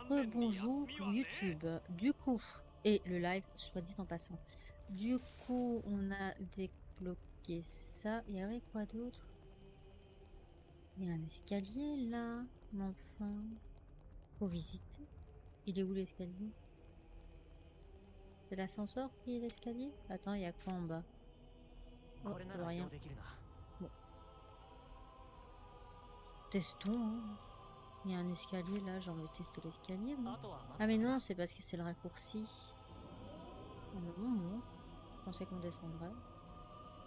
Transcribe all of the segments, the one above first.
Rebonjour YouTube. Du coup, et le live, soit dit en passant. Du coup, on a débloqué ça. Il y avait quoi d'autre? Il y a un escalier là. Mais enfin, faut visiter. Il est où l'escalier? C'est l'ascenseur qui est l'escalier? Attends, il y a quoi en bas? Oh, rien. Bon. Testons, hein. Il y a un escalier là, j'ai envie de tester l'escalier. Ah mais non, c'est parce que c'est le raccourci. Ah mais non. Je pensais qu'on descendrait.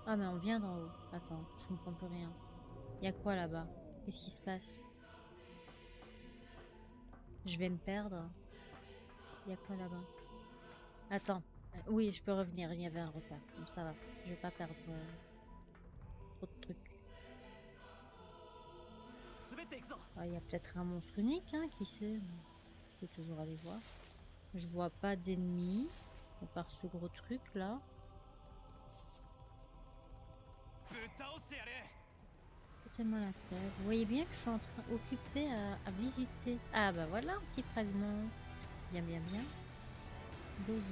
Ah mais on vient d'en haut. Attends, je comprends plus rien. Il y a quoi là-bas? Qu'est-ce qui se passe? Je vais me perdre. Il y a quoi là-bas? Attends. Oui, je peux revenir. Il y avait un repère. Bon, ça va. Je vais pas perdre trop de trucs. Ah, il y a peut-être un monstre unique, hein, qui sait? Je peux toujours aller voir. Je vois pas d'ennemis. À part ce gros truc là. Tellement la tête. Vous voyez bien que je suis en train occupée à visiter. Ah bah voilà un petit fragment. Bien. Losange.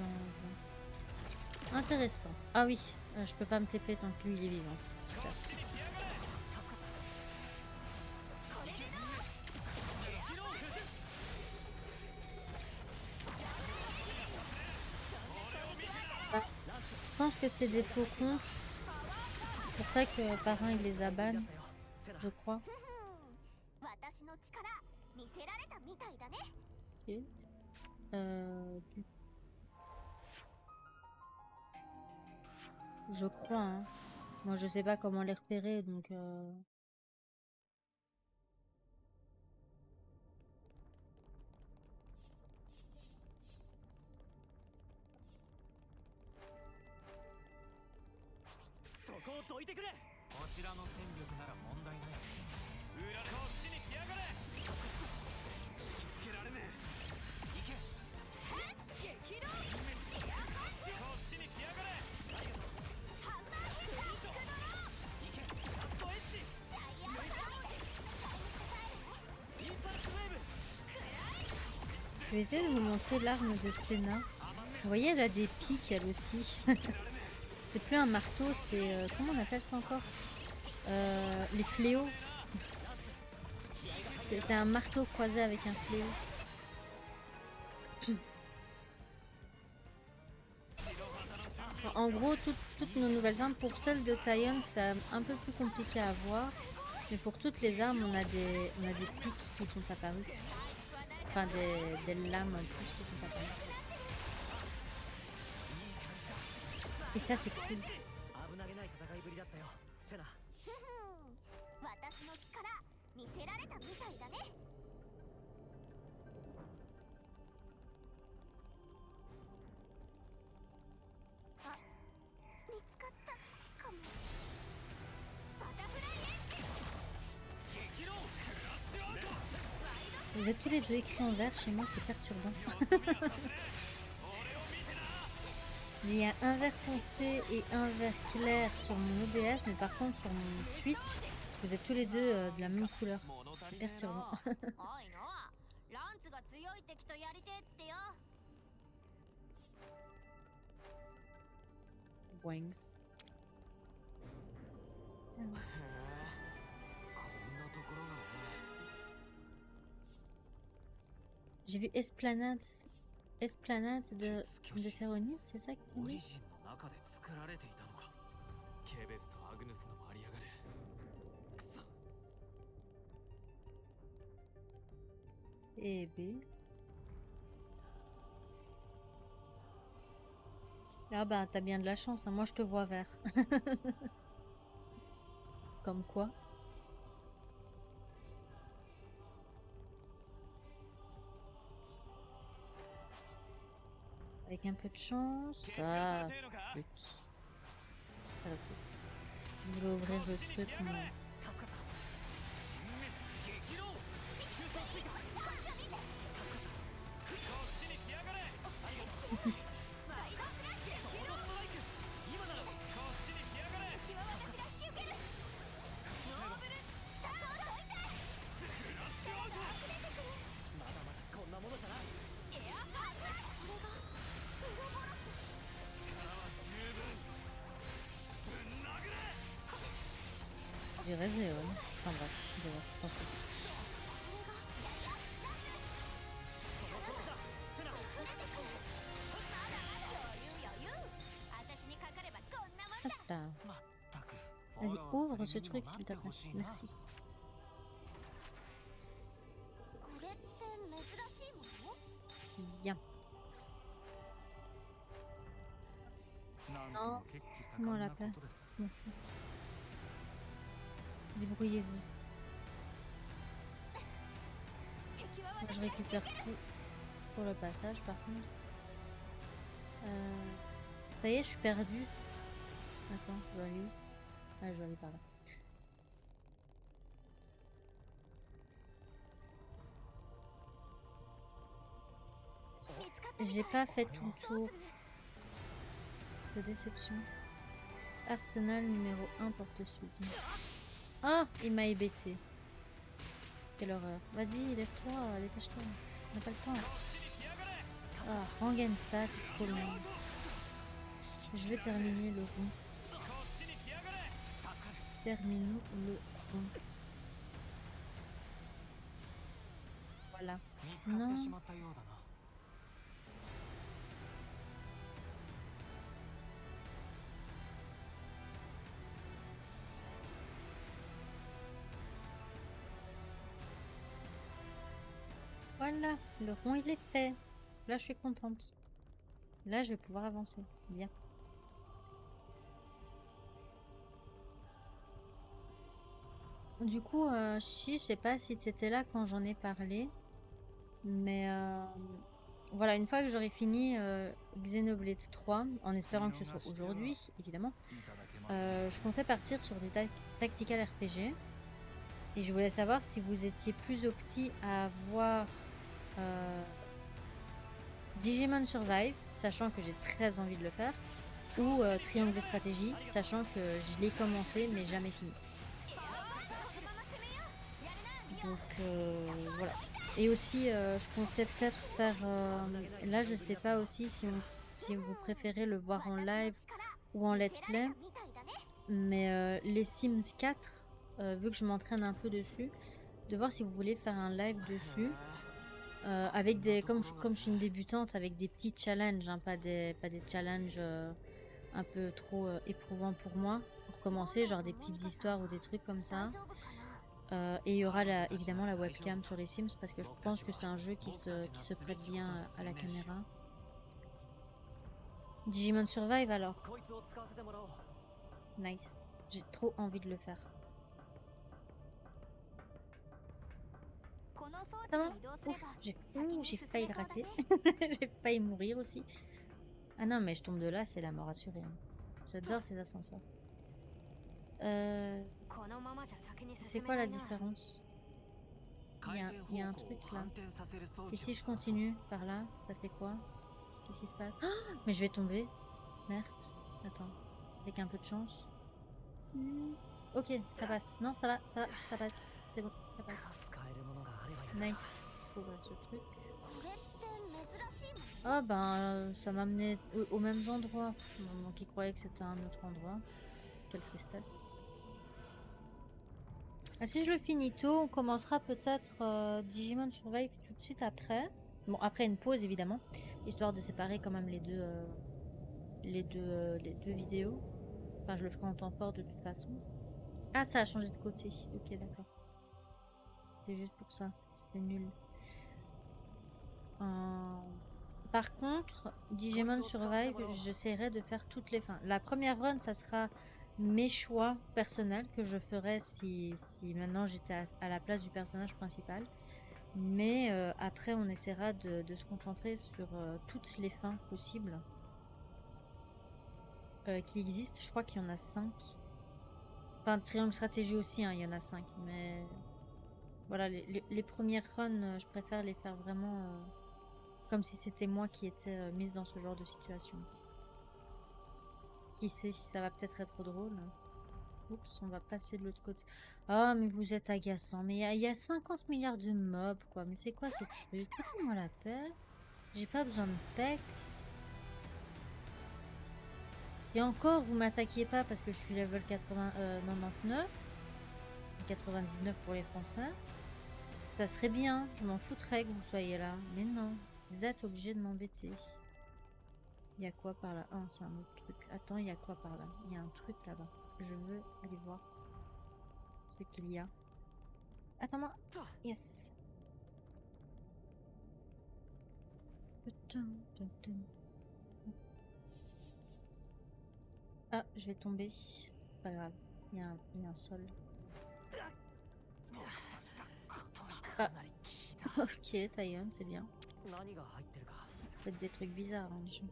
Intéressant. Ah oui, je peux pas me TP tant que lui il est vivant. Super. Ah, je pense que c'est des faucons. C'est pour ça que Parrain il les abonne. Je crois. Ok. Je crois, hein. Moi je sais pas comment les repérer donc je vais essayer de vous montrer l'arme de Senna. Vous voyez, elle a des pics, elle aussi. C'est plus un marteau, c'est... comment on appelle ça encore? Les fléaux. C'est un marteau croisé avec un fléau. En gros, toutes nos nouvelles armes, pour celle de Tyon, c'est un peu plus compliqué à voir. Mais pour toutes les armes, on a des pics qui sont apparus. Enfin, des lames en plus qui sont apparues. Et ça, c'est cool. Vous êtes tous les deux écrits en vert, chez moi c'est perturbant. Il y a un vert foncé et un vert clair sur mon OBS, mais par contre sur mon Twitch, vous êtes tous les deux de la même couleur. C'est perturbant. Boings. J'ai vu Esplanade de Féronis, c'est ça que tu dis? Et B. Ah bah t'as bien de la chance, hein. Moi je te vois vert. Comme quoi. Avec un peu de chance. Ah, flûte. Pas la flûte. Je voulais ouvrir le truc, mais... J'ai raisé, ouais. Enfin bref, je vais penser. Hop là. Vas-y, ouvre ce truc s'il te plaît. Merci. Bien. Non, laissez-moi la paix. Merci. Débrouillez-vous. Moi, je récupère tout pour le passage par contre. Ça y est, je suis perdue. Attends, je dois aller où? Ah, je dois aller par là. J'ai pas fait tout le tour. C'est de déception. Arsenal numéro 1 porte sud. Ah, il m'a hébété. Quelle horreur. Vas-y, lève-toi, dépêche-toi. On n'a pas le temps. Ah, rengaine ça, c'est trop long. Je vais terminer le rond. Terminons le rond. Voilà. Non. Voilà, le rond il est fait. Là je suis contente. Là je vais pouvoir avancer. Bien. Du coup, Chichi, je sais pas si tu étais là quand j'en ai parlé. Mais voilà, une fois que j'aurai fini Xenoblade 3, en espérant que ce soit aujourd'hui, évidemment, je comptais partir sur des tactical RPG. Et je voulais savoir si vous étiez plus opti à voir Digimon Survive, sachant que j'ai très envie de le faire, ou Triangle de stratégie, sachant que je l'ai commencé mais jamais fini. Donc voilà. Et aussi, je comptais peut-être faire... là, je sais pas aussi si vous préférez le voir en live ou en let's play. Mais les Sims 4, vu que je m'entraîne un peu dessus, de voir si vous voulez faire un live dessus. Avec des... Comme je suis une débutante, avec des petits challenges, hein, pas des challenges un peu trop éprouvants pour moi. Pour commencer, genre des petites histoires ou des trucs comme ça. Et il y aura évidemment la webcam sur les Sims parce que je pense que c'est un jeu qui se prête bien à la caméra. Digimon Survive alors. Nice. J'ai trop envie de le faire. Ça va? Ouf, j'ai failli le rater. J'ai failli mourir aussi. Ah non, mais je tombe de là, c'est la mort assurée. Hein. J'adore ces ascenseurs. C'est quoi la différence? Il y a un truc là. Et si je continue par là, ça fait quoi? Qu'est-ce qui se passe? Oh, mais je vais tomber. Merde. Attends. Avec un peu de chance. Ok, ça passe. Non, ça va, ça passe. C'est bon, ça passe. Nice. Faut ouvrir ce truc. Ah ben, ça m'a amené aux mêmes endroits. Donc il croyait que c'était un autre endroit. Quelle tristesse. Ah, si je le finis tôt, on commencera peut-être Digimon Survive tout de suite après. Bon, après une pause évidemment, histoire de séparer quand même les deux vidéos. Enfin, je le ferai en temps fort de toute façon. Ah, ça a changé de côté. Ok, d'accord. C'est juste pour ça. C'était nul. Par contre, Digimon Survive, j'essaierai de faire toutes les fins. La première run, ça sera mes choix personnels que je ferais si maintenant j'étais à la place du personnage principal. Mais après, on essaiera de se concentrer sur toutes les fins possibles qui existent. Je crois qu'il y en a 5. Enfin, Triangle Stratégie aussi, hein, il y en a 5. Mais voilà, les premières runs, je préfère les faire vraiment comme si c'était moi qui étais mise dans ce genre de situation. Qui sait si ça va peut-être être drôle. Oups, on va passer de l'autre côté. Oh, mais vous êtes agaçant. Mais il y a 50 milliards de mobs, quoi. Mais c'est quoi ces trucs? Foutez-moi la paix. J'ai pas besoin de pecs. Et encore, vous m'attaquiez pas parce que je suis level 99. 99 pour les Français. Ça serait bien, je m'en foutrais que vous soyez là. Mais non, vous êtes obligés de m'embêter. Il y a quoi par là? Ah, c'est un autre truc. Attends, il y a quoi par là? Il y a un truc là-bas. Je veux aller voir ce qu'il y a. Attends-moi. Yes. Ah, je vais tomber. C'est pas grave. Il y a un sol. Ah. Ok, Taïon, c'est bien. Faites des trucs bizarres, hein, les gens.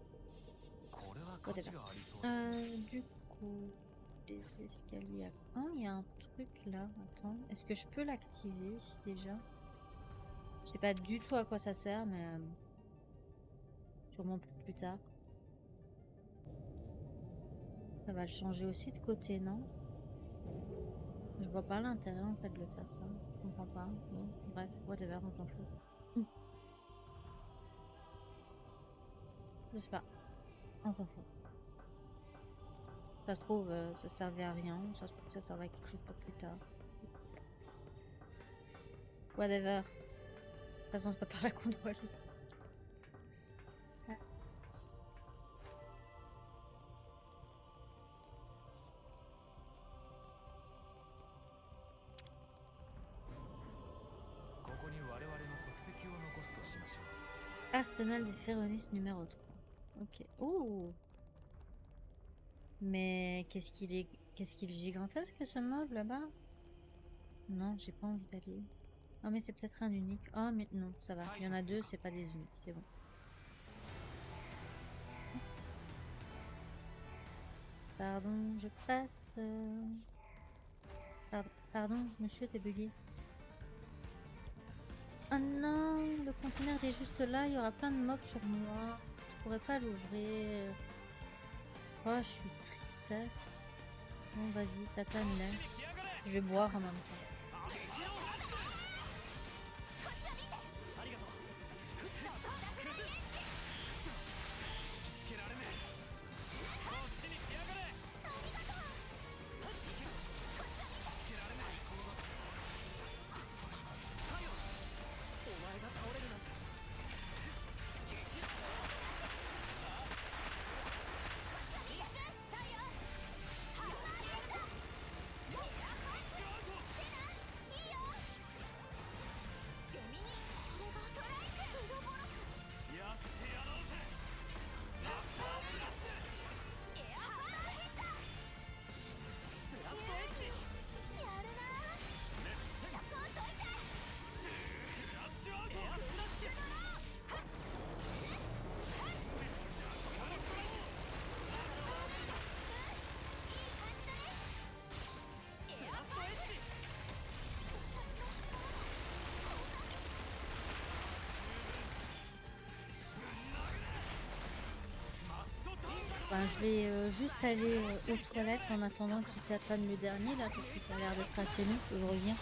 Whatever. Du coup, les escaliers. Ah, il y a un truc là. Attends, est-ce que je peux l'activer déjà? Je sais pas du tout à quoi ça sert, mais sûrement plus tard. Ça va le changer aussi de côté, non? Je vois pas l'intérêt en fait de le faire ça. Je comprends pas. Bon, bref, whatever, on s'en fout. Je sais pas, on s'en fout. Ça se trouve, ça servait à rien. Ça se trouve, ça servait à quelque chose pour plus tard. Whatever. De toute façon, c'est pas par là qu'on doit aller. Ah. Arsenal des Féronis numéro 3. Ok. Oh! Mais qu'est-ce qu'il est gigantesque ce mob là-bas? Non, j'ai pas envie d'aller. Ah, mais c'est peut-être un unique. Ah, mais non, ça va. Il y en a deux, c'est pas des uniques, c'est bon. Pardon, je passe. Pardon, monsieur, t'es bugué. Ah non, le conteneur est juste là, il y aura plein de mobs sur moi. Je pourrais pas l'ouvrir. Oh, je suis tristesse. Bon, vas-y, tatane-là. Je vais boire en même temps. Enfin, je vais juste aller aux toilettes en attendant qu'il tatane le dernier là, parce que ça a l'air d'être assez nul. Je reviens.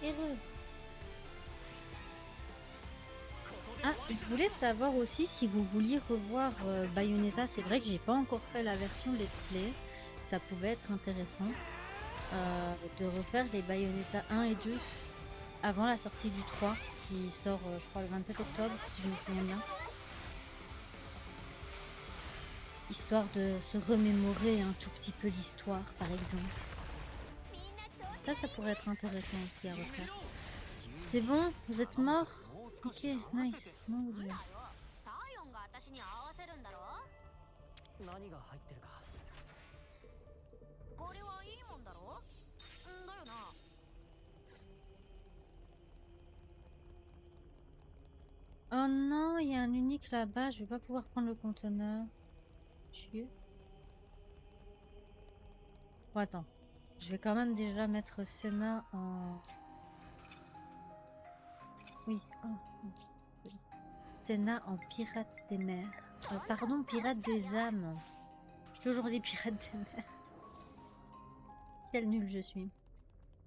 Heureux. Ah, Je voulais savoir aussi si vous vouliez revoir Bayonetta. C'est vrai que j'ai pas encore fait la version Let's Play. Ça pouvait être intéressant de refaire les Bayonetta 1 et 2 avant la sortie du 3 qui sort, je crois, le 27 octobre, si je me souviens bien. Histoire de se remémorer un tout petit peu l'histoire, par exemple. Ça pourrait être intéressant aussi à refaire. C'est bon, vous êtes mort? Ok, nice. Non, Dieu. 体温が私に合わせるんだろ。何が入ってるか。これはいいもんだろ。んだよな。Oh non, il y a un unique là-bas. Je vais pas pouvoir prendre le conteneur. Chier. Bon, attends. Je vais quand même déjà mettre Senna en... Oui. Oh. Senna en pirate des mers. Pardon, pirate des âmes. J'ai toujours dit pirate des mers. Quel nul je suis.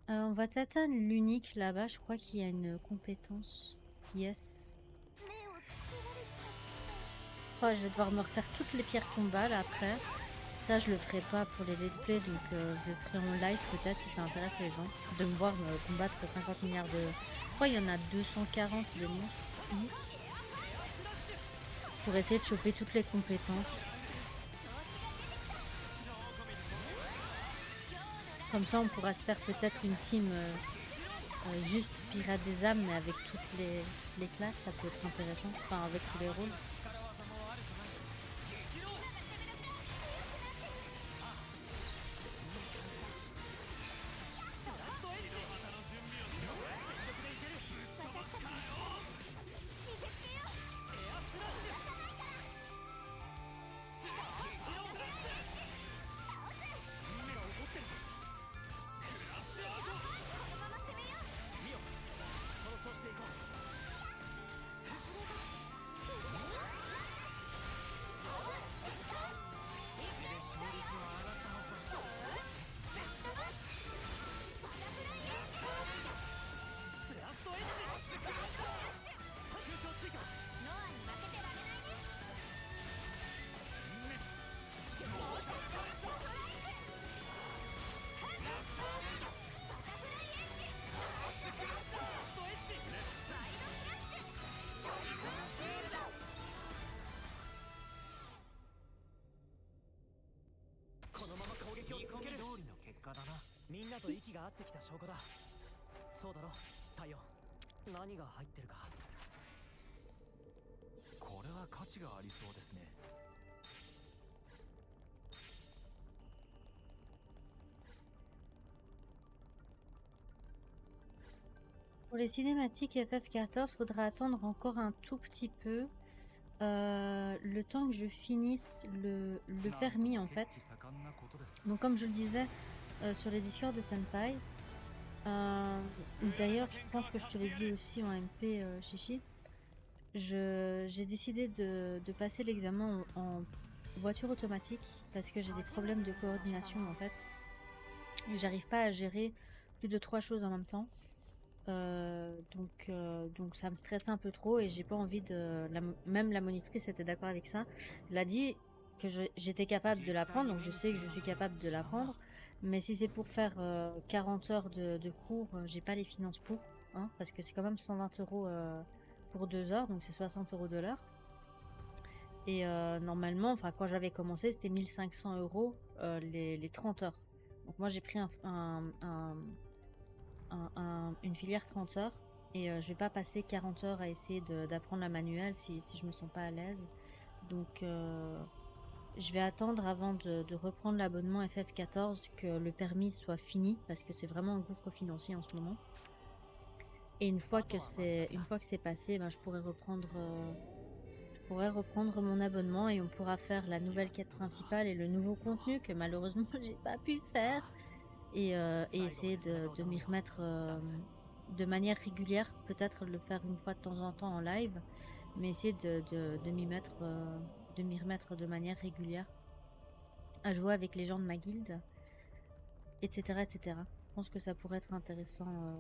On va t'atteindre l'unique là-bas. Je crois qu'il y a une compétence. Yes. Oh, je vais devoir me refaire toutes les pierres tombales après. Ça, je le ferai pas pour les let's play, donc je le ferai en live peut-être si ça intéresse les gens. De me voir me combattre 50 milliards de... Je crois qu'il y en a 240 de monstres. Pour essayer de choper toutes les compétences. Comme ça, on pourra se faire peut-être une team juste pirate des âmes, mais avec toutes les classes, ça peut être intéressant. Enfin, avec tous les rôles. Pour les cinématiques FF14, faudra attendre encore un tout petit peu. Le temps que je finisse le permis en fait. Donc comme je le disais sur les Discord de Senpai, d'ailleurs je pense que je te l'ai dit aussi en MP Chichi, j'ai décidé de passer l'examen en voiture automatique parce que j'ai des problèmes de coordination en fait. J'arrive pas à gérer plus de 3 choses en même temps. Donc ça me stresse un peu trop et j'ai pas envie de... Même la monitrice était d'accord avec ça. Elle a dit que j'étais capable de l'apprendre, donc je sais que je suis capable de l'apprendre. Mais si c'est pour faire 40 heures de cours, j'ai pas les finances pour. Hein, parce que c'est quand même 120 euros pour 2 heures, donc c'est 60 euros de l'heure. Et normalement, enfin quand j'avais commencé, c'était 1500 euros les 30 heures. Donc moi j'ai pris une filière 30 heures et je vais pas passer 40 heures à essayer d'apprendre la manuelle si je me sens pas à l'aise. Donc je vais attendre avant de reprendre l'abonnement FF14 que le permis soit fini parce que c'est vraiment un gouffre financier en ce moment. Et une fois que c'est passé, ben, je pourrai reprendre mon abonnement et on pourra faire la nouvelle quête principale et le nouveau contenu que malheureusement j'ai pas pu faire. Et essayer de m'y remettre de manière régulière, peut-être le faire une fois de temps en temps en live, mais essayer de m'y remettre de manière régulière, à jouer avec les gens de ma guilde, etc., etc. Je pense que ça pourrait être intéressant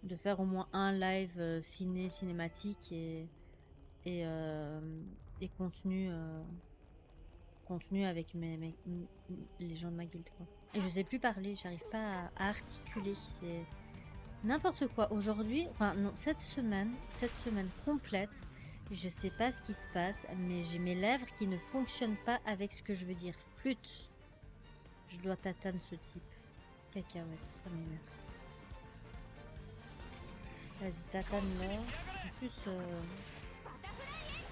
de faire au moins un live cinématique et continue avec les gens de ma guilde, quoi. Et je sais plus parler, j'arrive pas à articuler, c'est n'importe quoi. Aujourd'hui, enfin non, cette semaine complète, je sais pas ce qui se passe, mais j'ai mes lèvres qui ne fonctionnent pas avec ce que je veux dire. Flûte. Je dois tatane ce type. Cacahuète, ça m'énerve. Vas-y, tatane-le. En plus,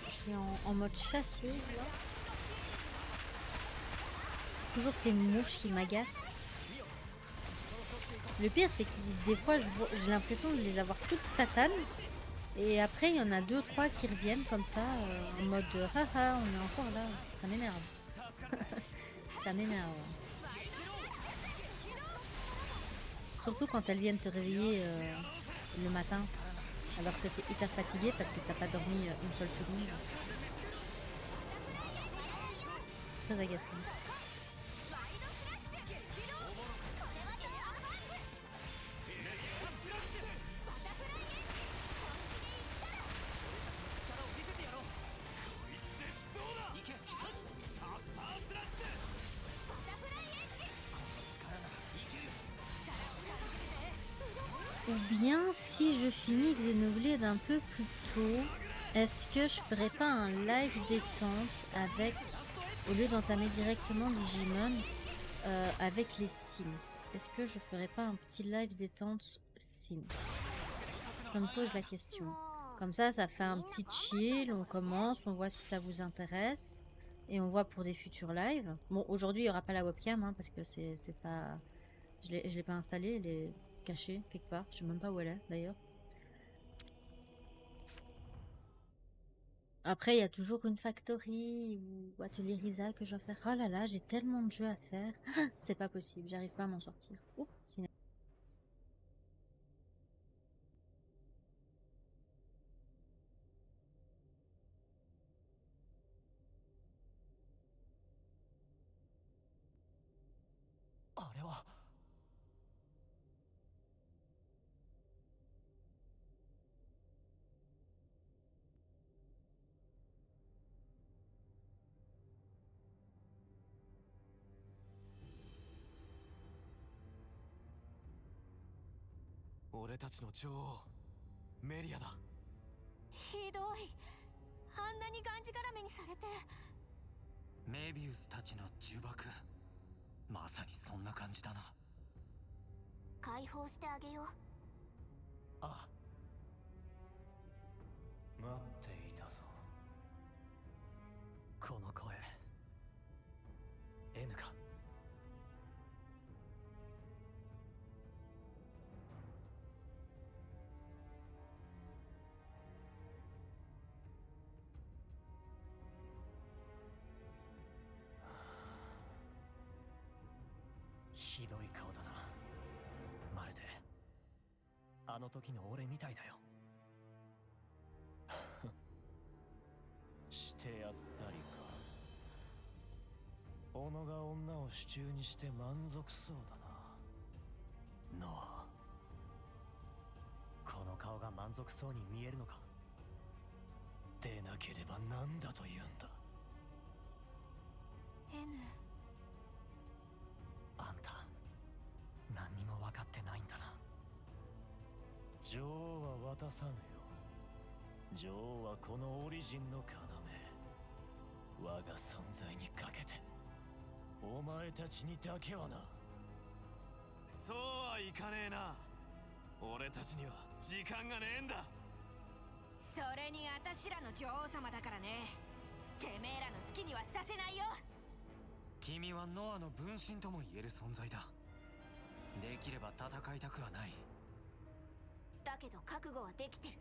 je suis en mode chasseuse, là. Toujours ces mouches qui m'agacent. Le pire, c'est que des fois, j'ai l'impression de les avoir toutes tatanes. Et après, il y en a 2-3 qui reviennent comme ça, en mode haha, on est encore là. Ça m'énerve. Ça m'énerve. Surtout quand elles viennent te réveiller le matin, alors que t'es hyper fatigué parce que t'as pas dormi une seule seconde. Très agaçant. Ou bien, si je finis Xenoblade un peu plus tôt, est-ce que je ferais pas un live détente avec, au lieu d'entamer directement Digimon, avec les Sims? Est-ce que je ferais pas un petit live détente Sims? Je me pose la question. Comme ça fait un petit chill, on commence, on voit si ça vous intéresse, et on voit pour des futurs lives. Bon, aujourd'hui, il n'y aura pas la webcam, hein, parce que c'est pas... Je l'ai pas installée, elle est cachée quelque part. Je sais même pas où elle est, d'ailleurs. Après, il y a toujours une factory ou atelier Risa que je dois faire. Oh là là, j'ai tellement de jeux à faire. C'est pas possible, j'arrive pas à m'en sortir. Oh, c'est あれは俺たちの女王メリアだ。ひどい。あんなにがんじがらめにされて。メビウスたちの呪縛、まさにそんな感じだな。解放してあげよう。ああ、待っていたぞ。この声 N か。ひどい顔だな。まるであの時の俺みたいだよ。してやったりか。小野が女を手中にして満足そうだな。ノア、この顔が満足そうに見えるのか。でなければ何だと言うんだ。 N。 あんた何にも分かってないんだな。女王は渡さぬよ。女王はこのオリジンの要、我が存在にかけてお前たちにだけはな。そうはいかねえな。俺たちには時間がねえんだ。それに私らの女王様だからね。てめえらの好きにはさせないよ。君はノアの分身とも言える存在だ。できれば戦いたくはない。だけど覚悟はできてる。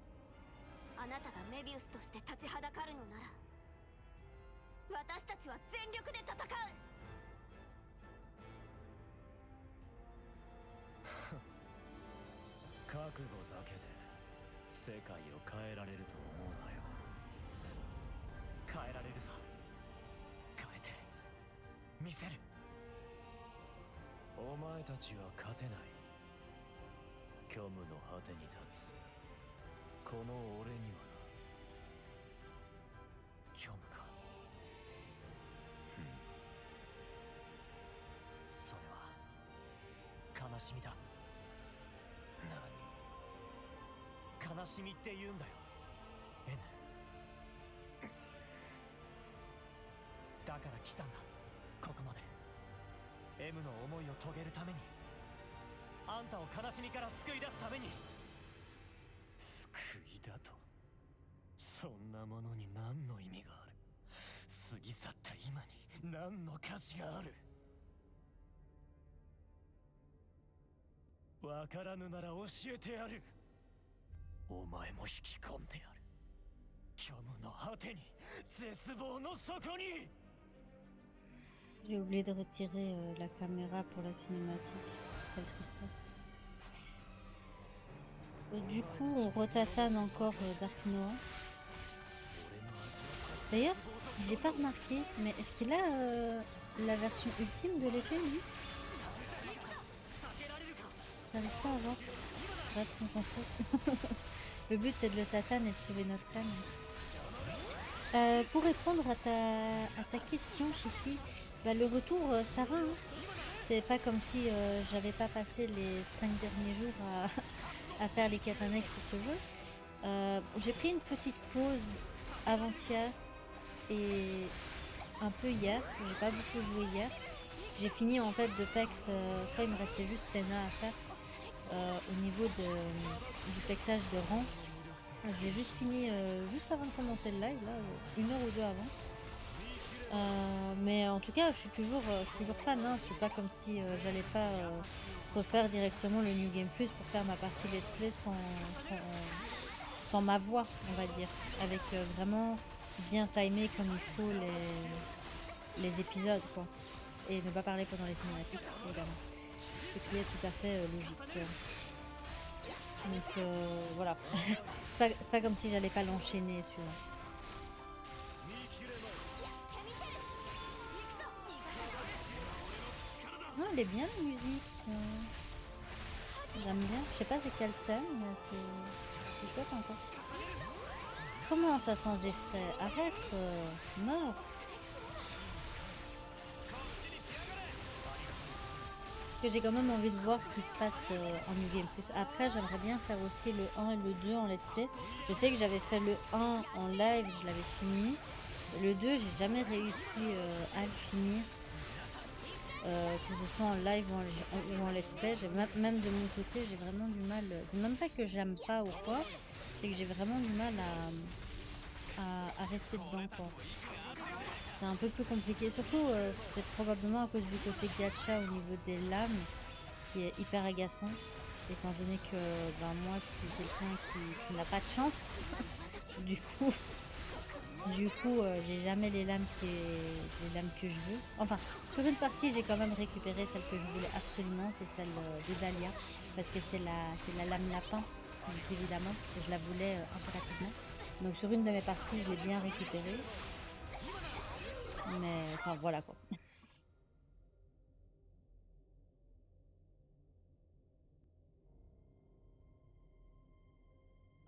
あなたがメビウスとして立ちはだかるのなら、私たちは全力で戦う。覚悟だけで世界を変えられると思うなよ。変えられるさ。変えて見せる。お前たちは勝てない。虚無の果てに立つこの俺にはな。悲しみだ。悲しみって言うんだよ N。 だから来たんだ、ここまで。 M の思いを遂げるために、あんたを悲しみから救い出すために。救いだと、そんなものに何の意味がある。過ぎ去った今に何の価値がある。わからぬなら教えてやる。お前も引き込んでやる。虚無の果てに、絶望の底に。 J'ai oublié de retirer la caméra pour la cinématique. Quelle tristesse. Du coup, on retatane encore Dark Noah. D'ailleurs, j'ai pas remarqué, mais est-ce qu'il a la version ultime de l'épée, lui? J'arrive pas à voir. Bref, on s'en fout. Le but, c'est de le tatane et de sauver notre âme. Pour répondre à ta question, Chichi, bah, le retour, ça va. Hein. C'est pas comme si j'avais pas passé les 5 derniers jours à faire les quêtes annexes sur ce jeu. J'ai pris une petite pause avant-hier et un peu hier. J'ai pas beaucoup joué hier. J'ai fini en fait de PEX. Je crois qu'il me restait juste Senna à faire au niveau du pexage de rang. Je l'ai juste fini juste avant de commencer le live, là, 1 heure ou 2 avant. Mais en tout cas, je suis toujours fan. Hein. C'est pas comme si j'allais pas refaire directement le New Game Plus pour faire ma partie Let's Play sans ma voix, on va dire. Avec vraiment bien timer comme il faut les épisodes, quoi. Et ne pas parler pendant les cinématiques, évidemment. Ce qui est tout à fait logique. Donc voilà. c'est pas comme si j'allais pas l'enchaîner, tu vois. Non, elle est bien la musique. J'aime bien. Je sais pas c'est quel thème, mais c'est chouette encore. Comment ça sans effet? Arrête, meurs. Que j'ai quand même envie de voir ce qui se passe en New Game Plus. Après, j'aimerais bien faire aussi le 1 et le 2 en let's play. Je sais que j'avais fait le 1 en live, je l'avais fini. Le 2, j'ai jamais réussi à le finir. Que ce soit en live ou en let's play. Même de mon côté, j'ai vraiment du mal. C'est même pas que j'aime pas ou quoi, c'est que j'ai vraiment du mal à rester dedans, quoi. C'est un peu plus compliqué, surtout c'est probablement à cause du côté gacha au niveau des lames qui est hyper agaçant, étant donné que ben, moi je suis quelqu'un qui n'a pas de chance. Du coup j'ai jamais les lames que je veux. Enfin, sur une partie j'ai quand même récupéré celle que je voulais absolument, c'est celle de Dahlia, parce que c'est la lame lapin, donc évidemment, et je la voulais impérativement. Donc sur une de mes parties je l'ai bien récupérée. Mais enfin voilà quoi.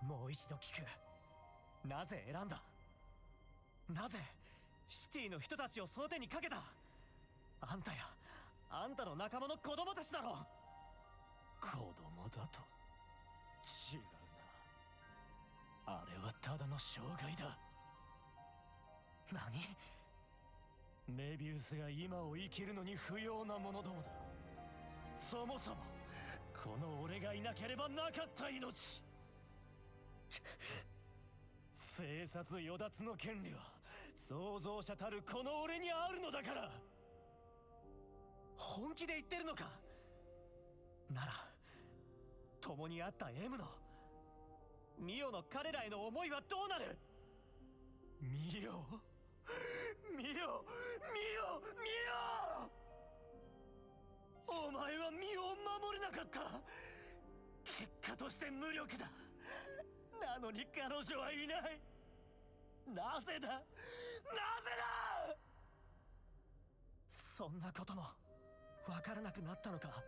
Mo ichido kiku. Naze eranda? Nazeシティの人たちをその手にかけた？あんたやあんたの仲間の子供たちだろ。子供だと？違うな。あれはただの障害だ。何？メビウスが今を生きるのに不要なものどもだ。そもそもこの俺がいなければなかった命。生殺与奪の権利は創造者たるこの俺にあるのだから。本気で言ってるのか？なら共にあった M のミオの彼らへの思いはどうなる？ミオミオミオミオ！お前はミオを守れなかった。結果として無力だ。なのに彼女はいない。なぜだ？なぜだ？そんなこともわからなくなったのか。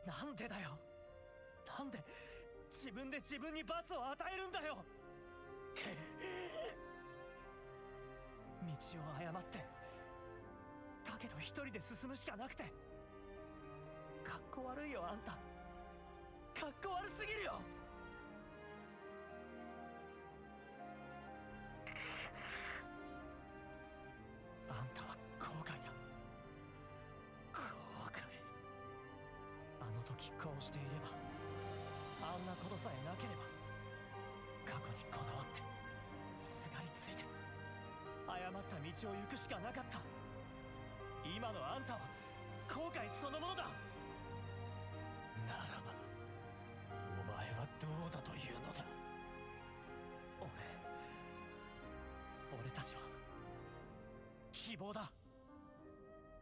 なんでだよ。なんで自分で自分に罰を与えるんだよ。道を誤ってだけど一人で進むしかなくて、かっこ悪いよあんた。かっこ悪すぎるよ。あんたは後悔だ。後悔。あの時こうしていれば、あんなことさえなければ、過去にこだわってすがりついて誤った道を行くしかなかった。今のあんたは後悔そのものだ。ならばお前はどうだというのだ。俺たちは希望だ。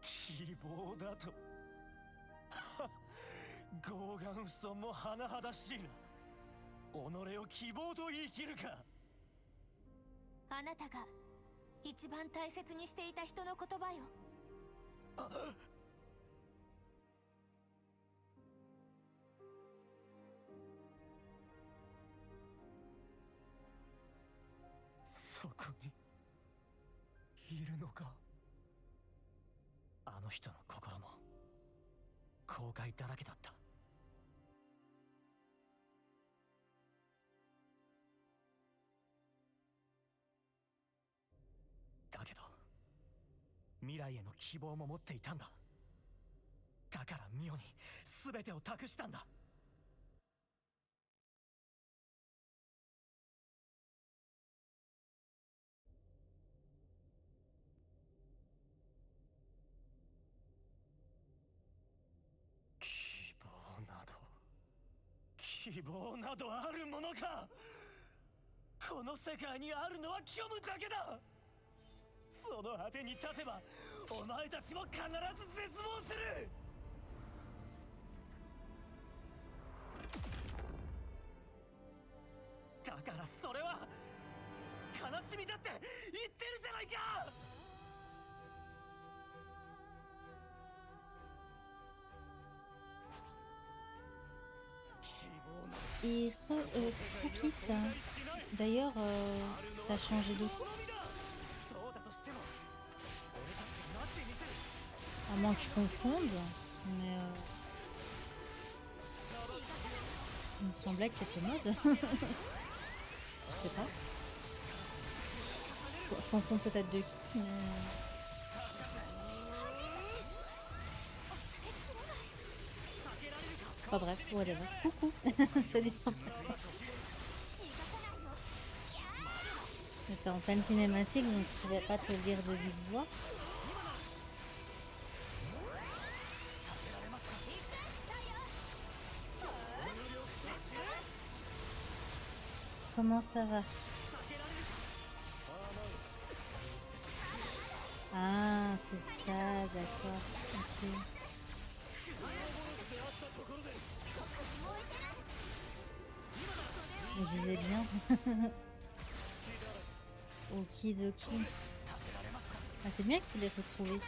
希望だと。ゴーガンフソンも甚だしいな。己を希望と言い切るか。あなたが一番大切にしていた人の言葉よ。そこにいるのか。あの人の心も後悔だらけだった。だけど未来への希望も持っていたんだ。だからミオに全てを託したんだ。希望などあるものか。この世界にあるのは虚無だけだ。その果てに立てばお前たちも必ず絶望する。だからそれは悲しみだって言ってるじゃないか。Et qui ça? D'ailleurs, t'as changé de coup? À moins que je confonde, mais il me semblait que c'était mode. Je sais pas. Je confonds peut-être de qui, mais... Enfin bref, whatever. Coucou. Soit dit en passant. J'étais en pleine cinématique, donc je ne pouvais pas te le dire de vive voix. Comment ça va? Ah, c'est ça, d'accord. Ok. Je disais bien. Okidoki. Ah, c'est bien que tu l'aies retrouvé.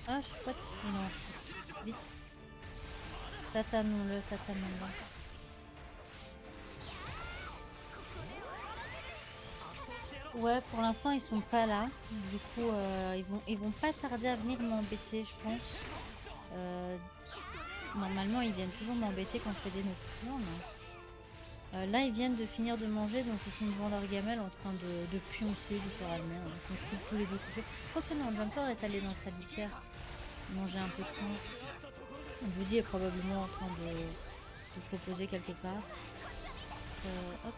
Ah, je suis pas... Non, vite. Tatanons-le, tatanons-le. Ouais, pour l'instant, ils sont pas là. Du coup, ils vont pas tarder à venir m'embêter, je pense. Normalement, ils viennent toujours m'embêter quand je fais des nocturnes. Là, ils viennent de finir de manger, donc ils sont devant leur gamelle en train de pioncer littéralement. Ils sont tous les deux couchés. Quoique non, Jumper est allé dans sa litière manger un peu de pain. Judy est probablement en train de se reposer quelque part. Hop.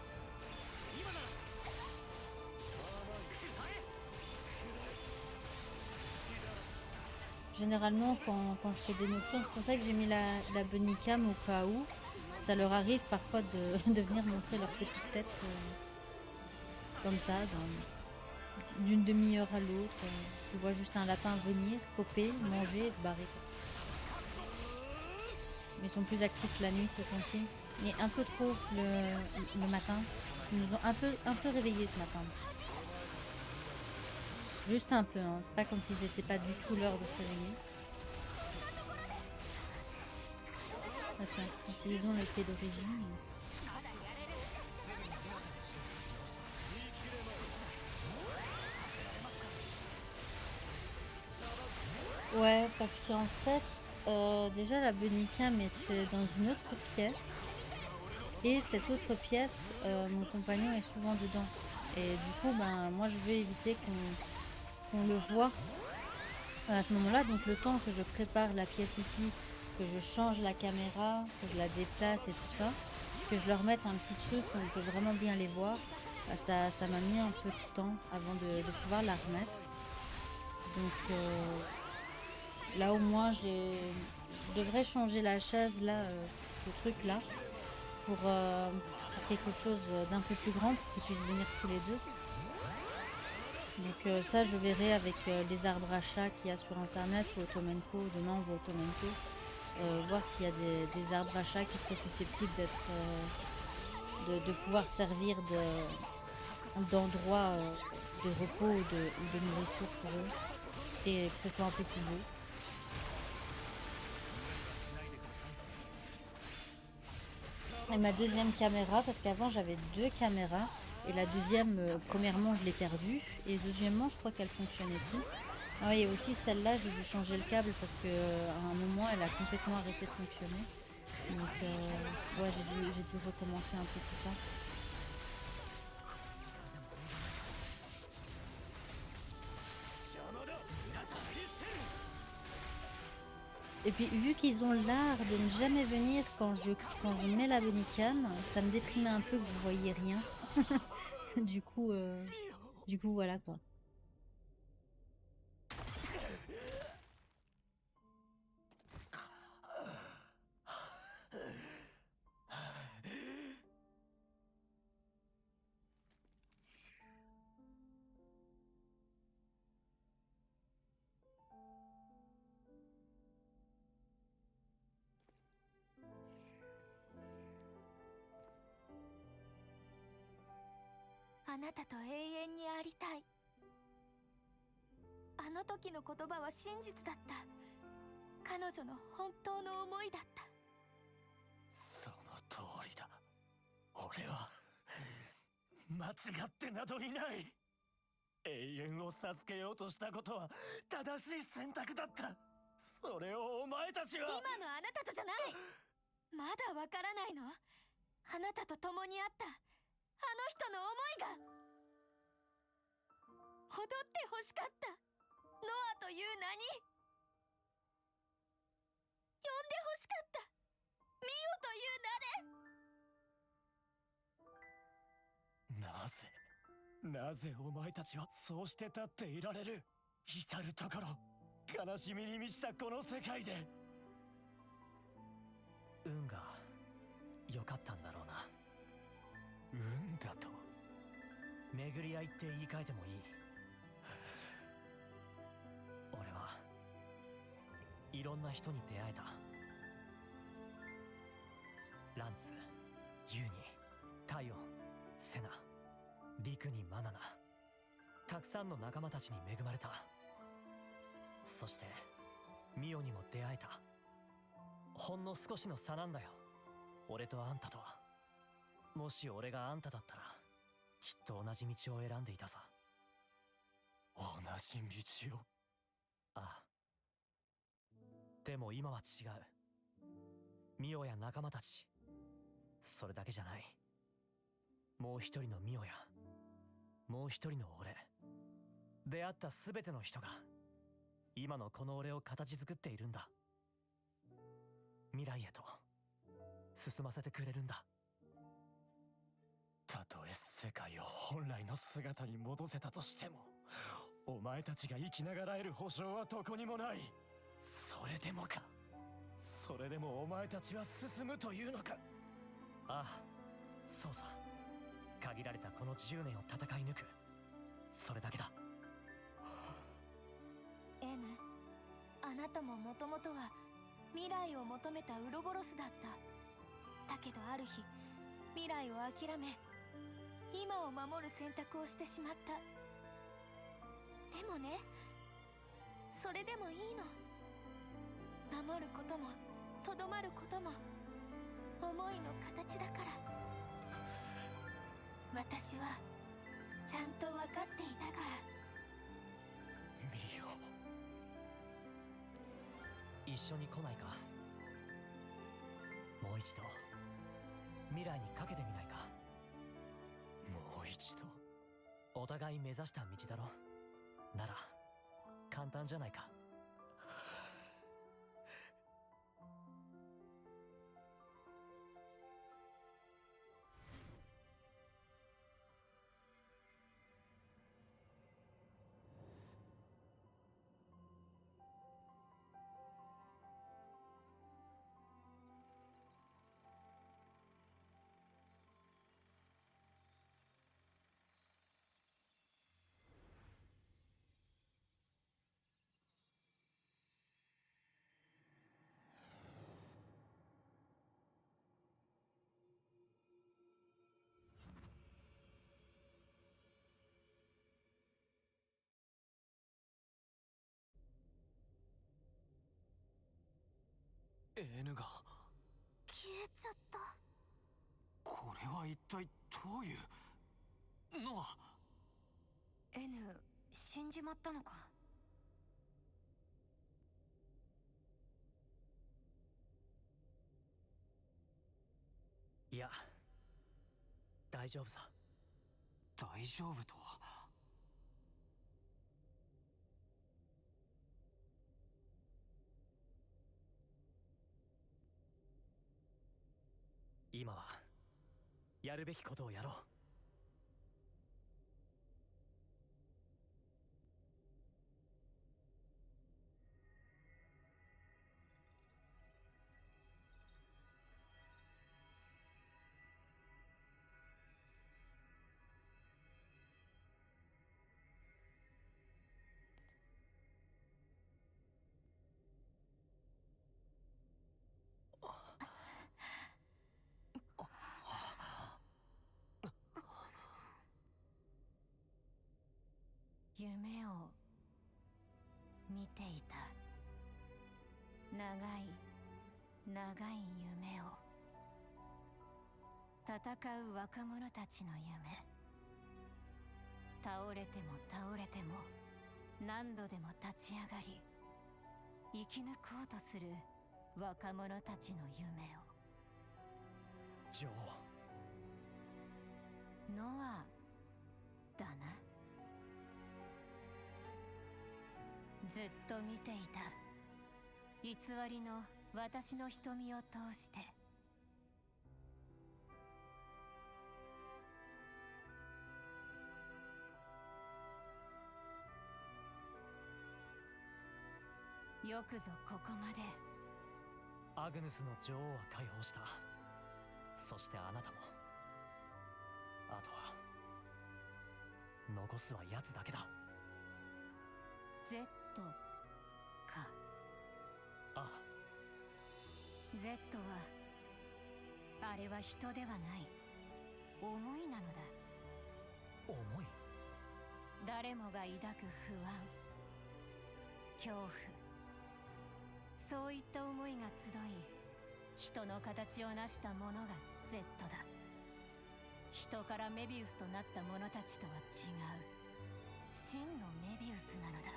Généralement, quand je fais des nocturnes, c'est pour ça que j'ai mis la bunny cam au cas où. Ça leur arrive parfois de venir montrer leur petite tête comme ça, d'une demi-heure à l'autre. Tu vois juste un lapin venir, popper, manger et se barrer. Mais ils sont plus actifs la nuit, ces temps-ci. Mais un peu trop le matin. Ils nous ont un peu réveillés ce matin. Juste un peu, hein. C'est pas comme si c'était pas du tout l'heure de se réveiller. Ah tiens, utilisons les clés d'origine. Ouais, parce qu'en fait, déjà la Bunny Cam était dans une autre pièce. Et cette autre pièce, mon compagnon est souvent dedans. Et du coup, ben, moi je vais éviter qu'on le voit à ce moment-là. Donc le temps que je prépare la pièce ici, que je change la caméra, que je la déplace et tout ça, que je leur mette un petit truc où on peut vraiment bien les voir, bah, ça m'a mis un peu de temps avant de pouvoir la remettre. Donc là au moins je devrais changer la chaise là, ce truc là, pour quelque chose d'un peu plus grand pour qu'ils puissent venir tous les deux. Donc ça je verrai avec les arbres à chat qu'il y a sur internet ou Automenco, demain on va au Automenco, voir s'il y a des arbres à chat qui seraient susceptibles d'être de pouvoir servir d'endroit de repos ou de nourriture pour eux et que ce soit un peu plus beau. Et ma deuxième caméra, parce qu'avant j'avais 2 caméras et la deuxième, premièrement je l'ai perdue et deuxièmement je crois qu'elle fonctionnait plus. Ah oui, et aussi celle-là j'ai dû changer le câble parce que à un moment elle a complètement arrêté de fonctionner. Donc ouais, j'ai dû recommencer un peu tout ça. Et puis vu qu'ils ont l'art de ne jamais venir quand je mets la Bodycam, ça me déprimait un peu que vous voyez rien. Du coup voilà quoi.「あなたと永遠にありたい」。あの時の言葉は真実だった。彼女の本当の思いだった。その通りだ。俺は間違ってなどいない。永遠を授けようとしたことは正しい選択だった。それをお前たちは。今のあなたとじゃない。まだわからないの？あなたと共にあったあの人の思いが。踊って欲しかった。ノアという名に。呼んで欲しかった。ミオという名で。なぜお前たちはそうして立っていられる。至るところ悲しみに満ちたこの世界で。運が良かったんだろうな。運だと巡り合いって言い換えてもいい。俺はいろんな人に出会えた。ランツ、ユーニ、タイオン、セナ、リクにマナナ、たくさんの仲間たちに恵まれた。そしてミオにも出会えた。ほんの少しの差なんだよ、俺とあんたとは。もし俺があんただったらきっと同じ道を選んでいたさ。同じ道を。ああ。でも今は違う。ミオや仲間たち、それだけじゃない。もう一人のミオやもう一人の俺、出会った全ての人が今のこの俺を形作っているんだ。未来へと進ませてくれるんだ。たとえ世界を本来の姿に戻せたとしても、お前たちが生きながらえる保証はどこにもない。それでもか。それでもお前たちは進むというのか。ああ、そうさ。限られたこの10年を戦い抜く、それだけだ。N、あなたももともとは未来を求めたウロボロスだった。だけどある日未来を諦め今を守る選択をしてしまった。でもね、それでもいいの。守ることもとどまることも思いの形だから。私はちゃんと分かっていたから。ミオ、一緒に来ないか。もう一度未来にかけてみないか。もう一度。お互い目指した道だろ。なら簡単じゃないか。N が消えちゃった。これは一体どういうのは。 N 死んじまったのか。いや、大丈夫さ。大丈夫とは。今はやるべきことをやろう。夢を見ていた。長い長い夢を。戦う若者たちの夢。倒れても倒れても何度でも立ち上がり生き抜こうとする若者たちの夢を。女王。ノアだな。ずっと見ていた。偽りの私の瞳を通して。よくぞここまで。アグヌスの女王は解放した。そしてあなたも。あとは残すは奴だけだ。 Z か。ああ。 Z はあれは人ではない、思いなのだ。思い。誰もが抱く不安、恐怖、そういった思いが集い人の形を成したものが Z だ。人からメビウスとなった者たちとは違う真のメビウスなのだ。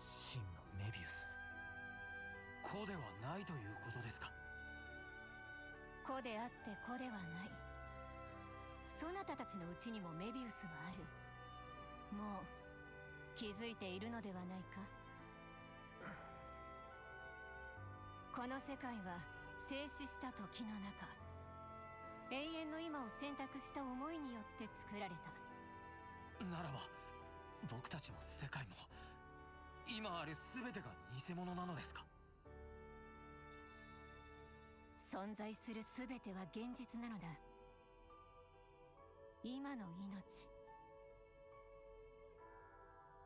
真のメビウス。子ではないということですか。子であって子ではない。そなたたちのうちにもメビウスはある。もう気づいているのではないか。この世界は静止した時の中、永遠の今を選択した思いによって作られた。ならば僕たちの世界も今ある全てが偽物なのですか。存在する全ては現実なのだ。今の命、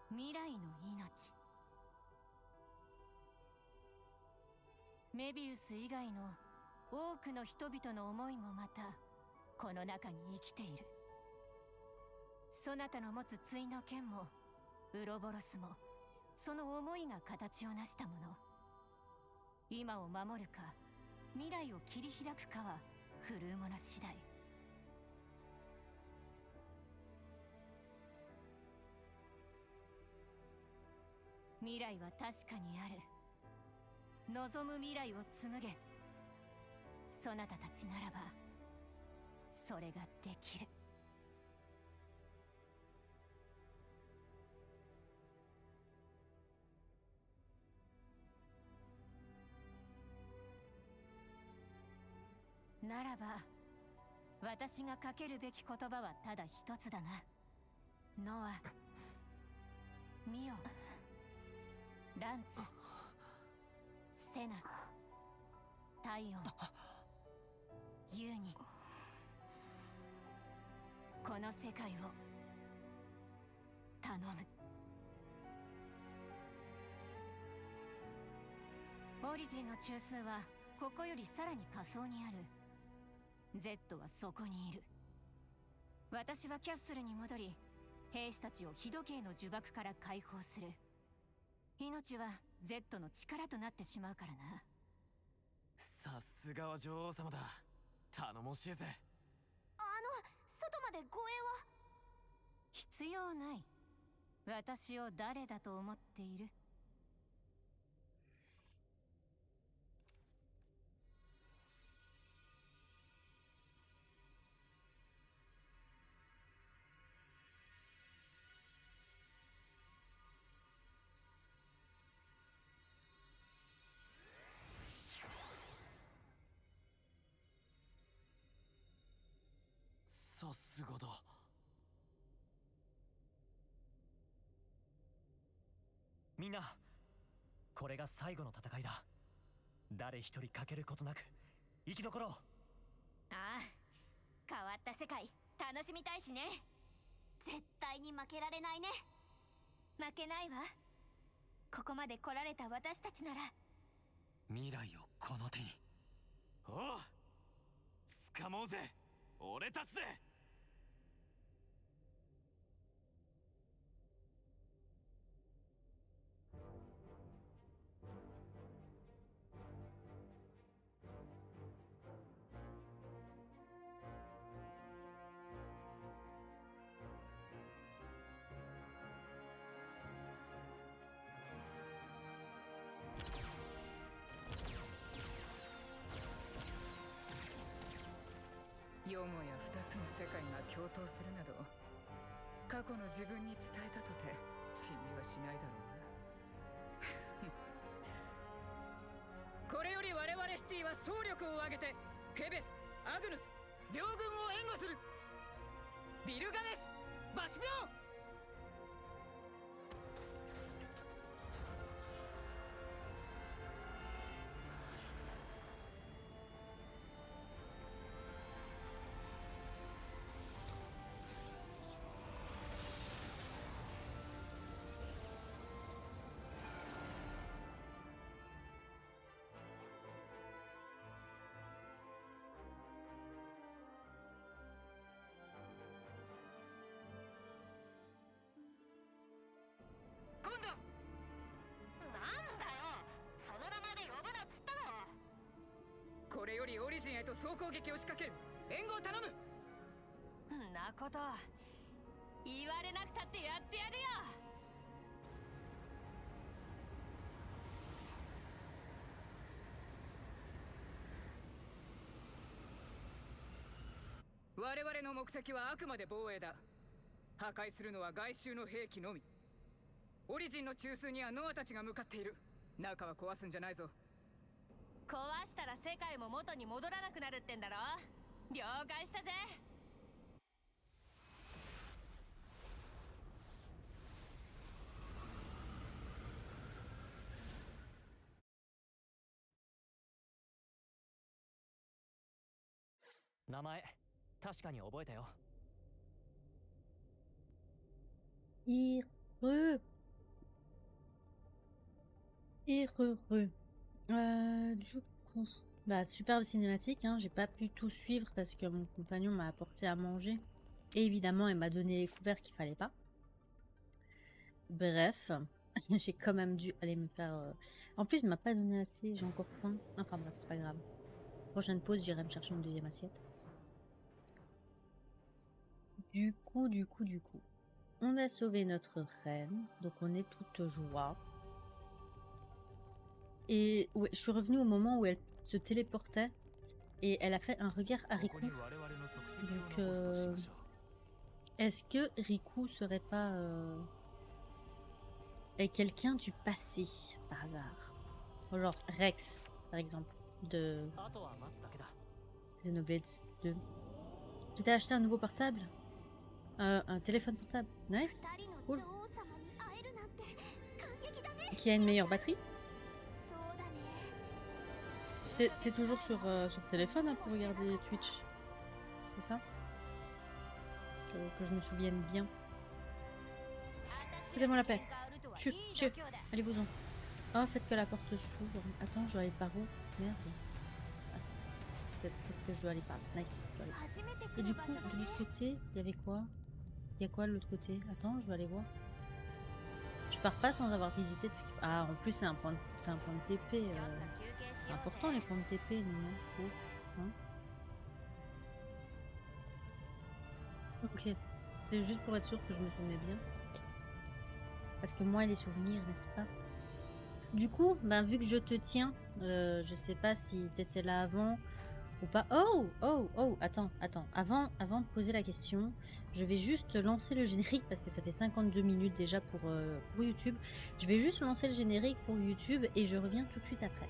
未来の命、メビウス以外の多くの人々の思いもまたこの中に生きている。そなたの持つ対の剣もウロボロスもその思いが形を成したもの。今を守るか未来を切り開くかは振るう者次第。未来は確かにある。望む未来を紡げ。そなたたちならばそれができる。ならば私がかけるべき言葉はただ一つだな。ノア、ミオ、ランツ、セナ、タイオン、ユーニ。この世界を頼む。オリジンの中枢はここよりさらに下層にある。Z はそこにいる。私はキャッスルに戻り、兵士たちを日時計の呪縛から解放する。命は Z の力となってしまうからな。さすがは女王様だ。頼もしいぜ。外まで護衛は必要ない。私を誰だと思っている？さすがだ。みんな、これが最後の戦いだ。誰一人欠けることなく生き残ろう。ああ、変わった世界楽しみたいしね。絶対に負けられないね。負けないわ。ここまで来られた私たちなら。未来をこの手に。おう、掴もうぜ俺たちで。よもや二つの世界が共闘するなど、過去の自分に伝えたとて信じはしないだろうな。これより我々シティは総力を挙げてケベス、アグヌス両軍を援護する。ビルガメス、バチビョン。なんだよ、その名前で呼ぶなっつったろ。これよりオリジンへと総攻撃を仕掛ける。援護を頼む。んなこと言われなくたってやってやるよ。我々の目的はあくまで防衛だ。破壊するのは外周の兵器のみ。オリジンの中枢にはノアたちが向かっている。中は壊すんじゃないぞ。壊したら世界も元に戻らなくなるってんだろ。了解したぜ。名前確かに覚えたよ。Heureux. Heureux. Du coup, bah superbe cinématique, hein. J'ai pas pu tout suivre parce que mon compagnon m'a apporté à manger. Et évidemment, il m'a donné les couverts qu'il fallait pas. Bref, j'ai quand même dû aller me faire... En plus, il m'a pas donné assez, j'ai encore faim. Enfin bref, c'est pas grave. Prochaine pause, j'irai me chercher une deuxième assiette. Du coup, on a sauvé notre reine, donc on est toute joie. Et ouais, je suis revenue au moment où elle se téléportait et elle a fait un regard à ここ Riku. に我々の足跡を Donc, 残すとしましょう est-ce que Riku serait pas quelqu'un du passé, par hasard? Genre Rex, par exemple, de あとは待つだけだ。 Xenoblade 2. Tu t'as acheté un nouveau portable? Un téléphone portable. Nice. 二人の Cool. 女王様に会えるなんて感激だね。 Qui a une meilleure batterie? そうだね。 T'es toujours sur téléphone hein, pour regarder Twitch? C'est ça? Que je me souvienne bien. Foutez-moi la paix. Chut, chut. Allez-vous-en. Oh, faites que la porte s'ouvre. Attends, je dois aller par où? Merde. Ah, peut-être que je dois aller par là. Nice. Je dois aller. 初めて来 Et る du 場 coup, 所だ de ね。 l'autre côté, il y avait quoi? Il y a quoi de l'autre côté? Attends, je vais aller voir. Je pars pas sans avoir visité. Ah, en plus, c'est un point de TP. ちょっと休憩しよ C'est う important ぜ les points de TP, non? Oh, hein? Ok. C'est juste pour être sûr que je me souvenais bien. Parce que moi, les souvenirs, n'est-ce pas? Du coup, ben, vu que je te tiens, je sais pas si t'étais là avant ou pas. Oh, attends. Avant de poser la question, je vais juste lancer le générique parce que ça fait 52 minutes déjà pour YouTube. Je vais juste lancer le générique pour YouTube et je reviens tout de suite après.